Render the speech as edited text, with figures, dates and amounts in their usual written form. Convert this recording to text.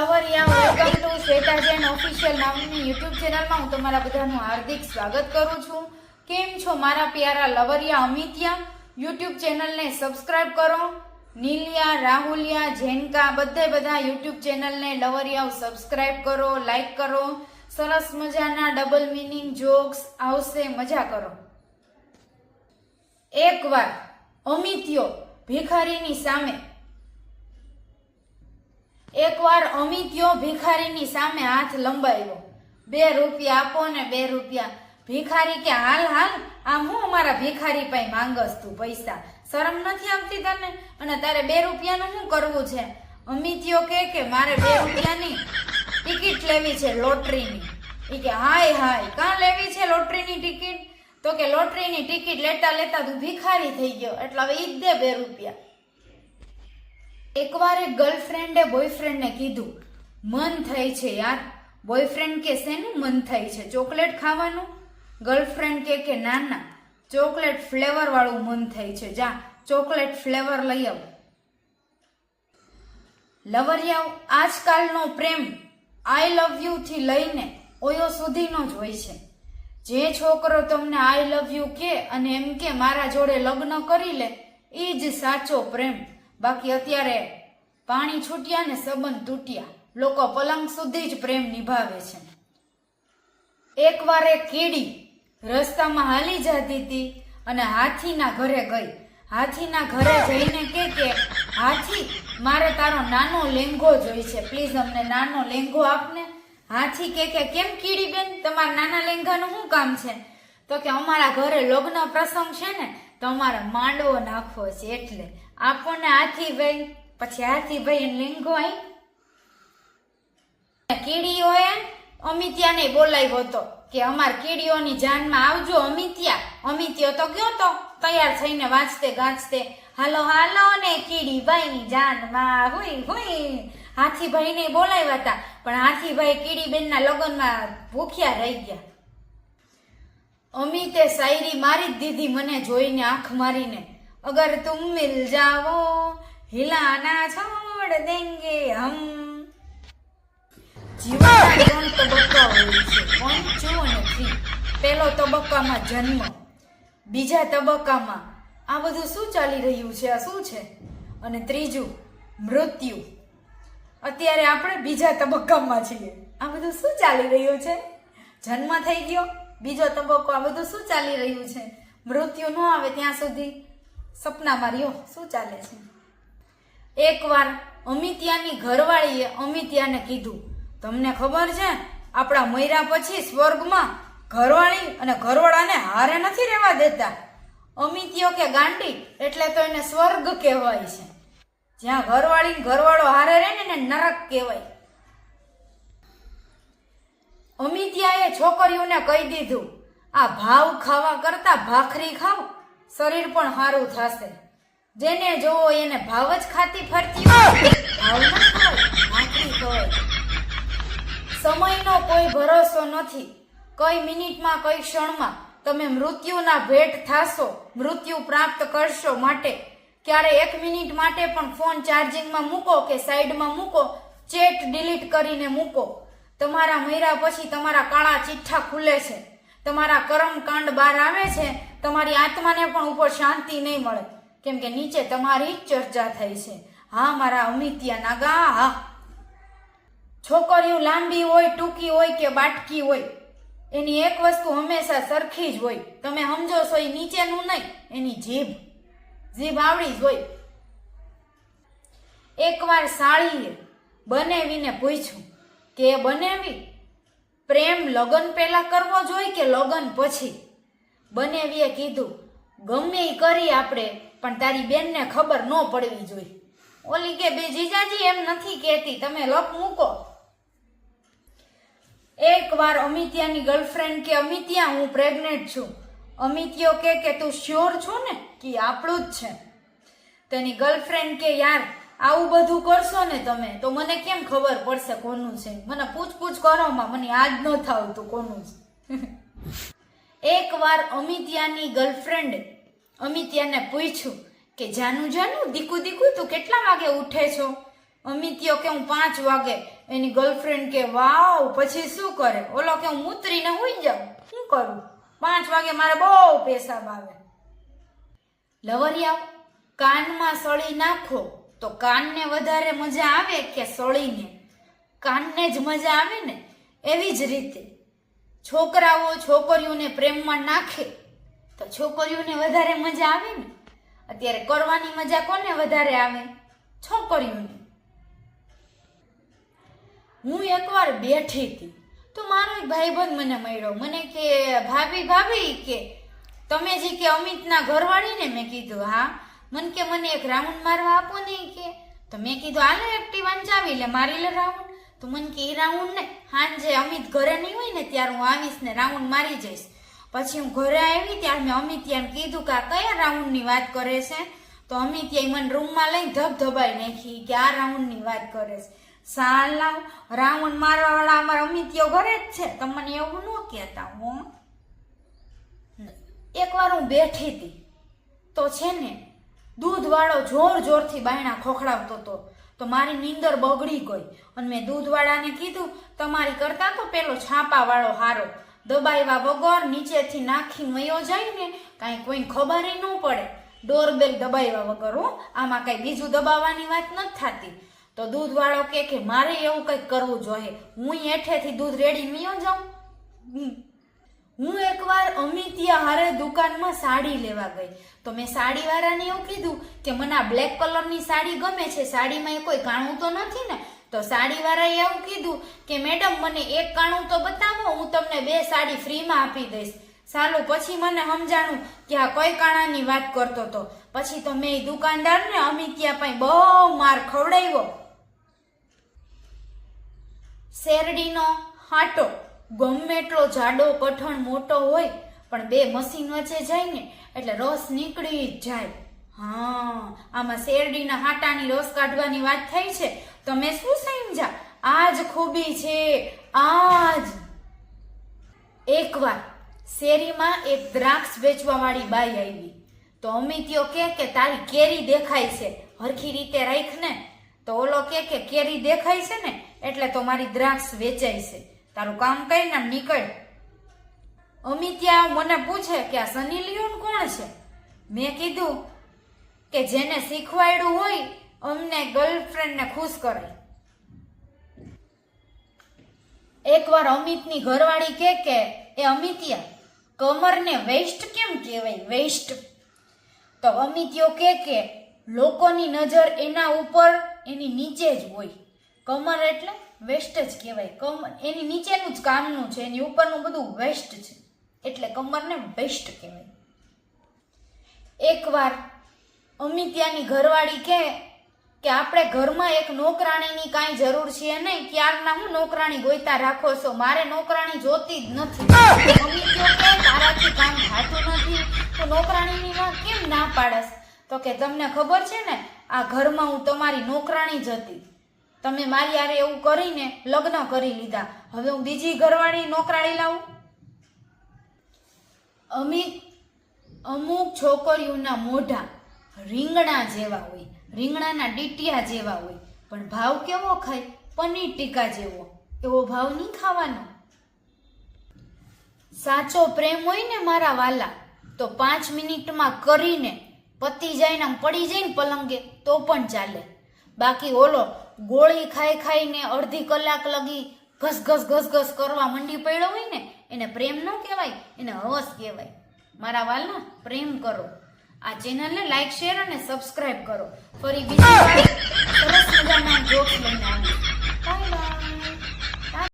Welcome to Shweta Jain official નામની YouTube ચેનલમાં હું તમારા બધાનું હાર્દિક સ્વાગત કરું છું. કેમ છો મારા પ્યારા લવરિયા અમિતિયા? યુટ્યુબ ચેનલને સબસ્ક્રાઇબ કરો. નીલિયા, રાહુલિયા, જેનકા બધા યુટ્યુબ ચેનલને લવરિયાઓ સબસ્ક્રાઇબ કરો, લાઈક કરો. સરસ મજાના ડબલ મીનિંગ જોક્સ આવશે, મજા કરો. એકવાર અમિત્યો ભિખારીની સામે હાથ લંબાવ્યો. 2 રૂપિયા આપો ને 2 રૂપિયા. ભિખારી કે હાલ આમ હું અમારા ભિખારી પાસે માંગસ તું પૈસા? શરમ નથી આવતી તને? અને તારે 2 રૂપિયાનું શું કરવું છે? અમિત્યો કે મારે 2 રૂપિયાની ટિકિટ લેવી છે લોટરીની. એ કે હાય કાં લેવી છે લોટરીની ટિકિટ? તો કે લોટરીની ટિકિટ લેતા તું ભિખારી થઈ ગયો, એટલે હવે ઈ જ દે 2 રૂપિયા. એકવાર એક ગર્લફ્રેન્ડે બોયફ્રેન્ડને કીધું, મન થાય છે યાર. બોયફ્રેન્ડ કે શેનું મન થાય છે? ચોકલેટ ખાવાનું? ગર્લફ્રેન્ડ કે ના, ચોકલેટ ફ્લેવર વાળું મન થાય છે, જા ચોકલેટ ફ્લેવર લઈ આવ. લવરિયાઓ, આજકાલનો પ્રેમ આઈ લવ યુ થી લઈને ઓયો સુધીનો જ હોય છે. જે છોકરો તમને આઈ લવ યુ કે અને એમ કે મારા જોડે લગ્ન કરી લે, એ જ સાચો પ્રેમ. બાકી અત્યારે પાણી છૂટ્યા ને સંબંધ તૂટ્યા, લોકો પલંગ સુધી જ પ્રેમ નિભાવે છે. એકવાર એક કીડી રસ્તામાં હાલી જતી હતી અને હાથીના ઘરે ગઈ. હાથીના ઘરે જઈને કે હાથી, મારે તારો નાનો લેંઘો જોઈ છે, પ્લીઝ અમને નાનો લેંઘો આપને. હાથી કે કેમ કીડી બેન, તમારા નાના લેંઘાનું શું કામ છે? તો કે અમારા ઘરે લગ્ન પ્રસંગ છે ને, તો અમારે માંડવો નાખવો છે, એટલે આપો ને હાથીભાઈ. પછી હાથીભાઈ લેંઘો આઈ. કીડીઓએ અમિત્યાને બોલાવ્યો હતો કે અમાર કીડીઓની જાનમાં આવજો અમિત્યા. અમિત્યો તો ગયો તો તૈયાર થઈને વાંચતે ગાંચતે, હાલો ને કીડીભાઈની જાનમાં હુઈ. હાથીભાઈને બોલાવ્યા હતા, પણ હાથીભાઈ કીડીબેનના લગ્નમાં ભૂખ્યા રહી ગયા. અમિતે શાયરી મારી જ દીધી મને જોઈને, આંખ મારીને. અગર તુમ મિલ જાવો હિલાના છોડ દેંગે હમ. જીવનના 3 તબક્કા હોય છે, 1, 2 અને 3. પહેલો તબક્કામાં જન્મ, બીજા તબક્કામાં આ બધું શું ચાલી રહ્યું છે, આ શું છે, અને ત્રીજું મૃત્યુ. અત્યારે આપણે બીજા તબક્કામાં છીએ. આ બધું શું ચાલી રહ્યું છે? જન્મ થઈ ગયો, બીજો તબક્કો, આ બધું શું ચાલી રહ્યું છે? મૃત્યુ ન આવે ત્યાં સુધી સપનામાં રહ્યો, શું ચાલે છે? એકવાર અમિત્યાની ઘરવાળીએ અમિત્યાને કીધું, તમને ખબર છે આપણા મર્યા પછી સ્વર્ગમાં ઘરવાળી અને ઘરવાળાને હારે નથી રહેવા દેતા. અમિત્યો કે ગાંડી, એટલે તો એને સ્વર્ગ કહેવાય છે. જ્યાં ઘરવાળી ઘરવાળો હારે રહે ને એને નરક કહેવાય. અમિત્યાએ છોકરીઓને કહી દીધું, આ ભાવ ખાવા કરતા ભાખરી ખાવ, શરીર પણ સારું થશે. જેને જોવો એને ભાવ જ ખાતી ફરતી હોય, ભાવ ના ખાવ, ભાખરી ખવાય. સમયનો કોઈ ભરોસો નથી. કઈ મિનિટમાં કઈ ક્ષણમાં તમે મૃત્યુના ભેટ થાશો, મૃત્યુ પ્રાપ્ત કરશો. માટે ક્યારે 1 મિનિટ માટે પણ ફોન ચાર્જિંગમાં મૂકો કે સાઈડમાં મૂકો, ચેટ ડિલીટ કરીને મૂકો. તમારા મર્યા પછી તમારા કાળા ચિઠ્ઠા ખુલે છે, તમારા કર્મકાંડ બહાર આવે છે. તમારી આત્માને પણ ઉપર શાંતિ નહીં મળે, કેમ કે નીચે તમારી ચર્ચા થઈ છે. હા મારા અમિત્યા નાગા, હા. છોકરીઓ લાંબી હોય, ટૂંકી હોય કે બાટકી હોય, એની એક વસ્તુ હંમેશા સરખી જ હોય. તમે સમજો છો એ નીચેનું નહીં, એની જીભ આવડી જ હોય. એકવાર સાળીએ બનેવીને પૂછ્યું કે બનેવી, પ્રેમ લગન પહેલા કરવો જોઈએ કે લગન પછી? બનેવીએ કીધું, ગમે એ કરી આપણે, પણ તારી બેનને ખબર ન પડવી જોઈએ. ઓલી કે બે જીજાજી એમ નથી કહેતી, તમે લપ મૂકો. એકવાર અમિત્યાની ગર્લફ્રેન્ડ કે અમિત્યા હું પ્રેગ્નેન્ટ છું. અમિત્યો કે તું શ્યોર છો ને કે આપણું જ છે? તેની ગર્લફ્રેન્ડ કે યાર આવું બધું કરશો ને તમે તો મને કેમ ખબર પડશે કોનું છે? મને પૂછ કરોમાં મને યાદ ન થાવતું કોનું છે. એકવાર અમિત્યાની ગર્લફ્રેન્ડ અમિત્યાને પૂછ્યું કે જાનું દીકુ તું કેટલા વાગે ઉઠે છો? અમિત્યો કે હું 5 વાગે, એની ગર્લફ્રેન્ડ કે વાવ, પછી શું કરે? ઓલો કે હું મૂતરીને હુઈ જાઉં. શું કરું? 5 વાગે મારે બહુ પેશાબ આવે. લવરિયાઓ, કાનમાં સળી નાખો તો કાનને વધારે મજા આવે કે સળીને? કાનને જ મજા આવે ને. એવી જ રીતે છોકરાઓ છોકરીઓને પ્રેમમાં નાખે તો છોકરીઓને વધારે મજા આવે ને. અત્યારે કરવાની મજા કોને વધારે આવે? છોકરીઓને. હું એકવાર બેઠી હતી તો મારો એક ભાઈબંધ મને મળ્યો. મને કે ભાભી કે તમે જે કે અમિતના ઘરવાળીને? મેં કીધું હા. મને કે મને એક રાઉન્ડ મારવા આપો ને કે. તો મેં કીધું હાલે એક્ટિવા ચાવી લે, મારી લે રાઉન્ડ. તો મને કે એ રાઉન્ડ ને સાંજે અમિત ઘરે નહીં હોય ને ત્યારે હું આવીશ ને રાઉન્ડ મારી જઈશ. પછી હું ઘરે આવી ત્યારે મેં અમિત્યાને કીધું કે આ કયા રાઉન્ડની વાત કરે છે? તો અમિત્યાએ મને રૂમમાં લઈને ધબધબાઈ નાખી કે આ રાઉન્ડની વાત કરે છે. સાલા રાઉન્ડ મારવા વાળા અમારા અમિત્યો ઘરે જ છે, તમને એવું ન કહેતા. હું એકવાર હું બેઠી હતી તો છે ને દૂધવાળો જોર જોરથી બાયણા ખોખડાવતો હતો. તો મારી નીંદર બગડી ગઈ અને મેં દૂધવાળાને કીધું તમારી કરતા તો પેલો છાપાવાળો હારો, દબાવ્યા વગર નીચેથી નાખી વયો જાય ને કાંઈ કોઈ ખબર ન પડે. ડોરબેલ દબાવ્યા વગર હો, આમાં કઈ બીજું દબાવવાની વાત નથી થતી. તો દૂધવાળો કે મારે એવું કંઈક કરવું જોઈએ, હું હેઠેથી દૂધ રેડી વયો જાઉં. હું એકવાર અમિત્યા હારે દુકાનમાં સાડી લેવા ગઈ તો મેં સાડીવાળાને એવું કીધું કે મને આ બ્લેક કલરની સાડી ગમે છે, સાડીમાં એ કોઈ કાણું તો નથી ને? તો સાડીવાળાએ એવું કીધું કે મેડમ મને એક કાણું તો બતાવો, હું તમને 2 સાડી ફ્રીમાં આપી દઈશ. સાલું પછી મને સમજાણું કે આ કઈ કાણાની વાત કરતો હતો. પછી તો મેં દુકાનદારને અમિત્યા પાસે બહુ માર ખવડાવ્યો. શેરડીનો હાટો ગમે એટલો જાડો કઠણ મોટો હોય પણ 2 મશીન વચ્ચે જાય ને એટલે રસ નીકળી જ જાય. હા, આમાં શેરડીના હાટાની રસ કાઢવાની વાત થઈ છે. તમે શું સમજ્યા? આ જ ખૂબી છે, આજ. એકવાર શેરીમાં એક દ્રાક્ષ વેચવા વાળી બાઈ આવી તો અમિત્યો કે તારી કેરી દેખાય છે, હરખી રીતે રાખ ને. તો ઓલો કે કેરી દેખાય છે ને એટલે તો મારી દ્રાક્ષ વેચાય છે, તારું કામ કરીને નીકળ. અમિત્યા મને પૂછે કે આ સની લિયોન કોણ છે? મેં કીધું કે જેને શીખવાડ્યું હોય અમને ગર્લફ્રેન્ડને ખુશ કરે. એકવાર અમિતની ઘરવાળી કે એ અમિત્યા કમરને વેસ્ટ કેમ કહેવાય? વેસ્ટ. તો અમિત્યો કે લોકોની નજર એના ઉપર એની નીચે જ હોય, કમર એટલે વેસ્ટ જ કહેવાય. કમર એની નીચેનું જ કામનું છે, એની ઉપરનું બધું વેસ્ટ છે એટલે કમરને વેસ્ટ કહેવાય. એકવાર અમિત્યાની ઘરવાળી કે આપણે ઘરમાં એક નોકરાણીની કાંઈ જરૂર છે નહીં, ક્યારના હું નોકરાણી ગોઈતા રાખો છો, મારે નોકરાણી જોતી જ નથી. અમિત્યો કે તારાથી કામ થતું નથી તો નોકરાણીની વાત કેમ ના પાડસ? તો કે તમને ખબર છે ને આ ઘરમાં હું તમારી નોકરાણી જ હતી, તમે મારી હારે એવું કરીને લગ્ન કરી લીધા, હવે હું બીજી ઘરવાળી નોકરાણી લાવું? અમુક છોકરીઓના મોઢા રીંગણા જેવા હોય, રીંગણાના ડીટિયા જેવા હોય, પણ ભાવ કેવો ખાય? પનીર ટીકા જેવો. એવો ભાવ નહીં ખાવાનો. સાચો પ્રેમ હોય ને મારા વાલા તો 5 મિનિટમાં કરીને પતી જાય ને પડી જાય ને પલંગે તો પણ ચાલે. બાકી ઓલો ગોળી ખાઈને અડધી કલાક લગી ઘસ કરવા મંડી પડ્યો હોય ને એને પ્રેમ ન કહેવાય, એને હવસ કહેવાય. મારા વાલા પ્રેમ કરો. આ ચેનલને લાઈક, શેર અને સબસ્ક્રાઇબ કરો. ફરી બીજી વાર સરસ મજાના જોક્સ લઈને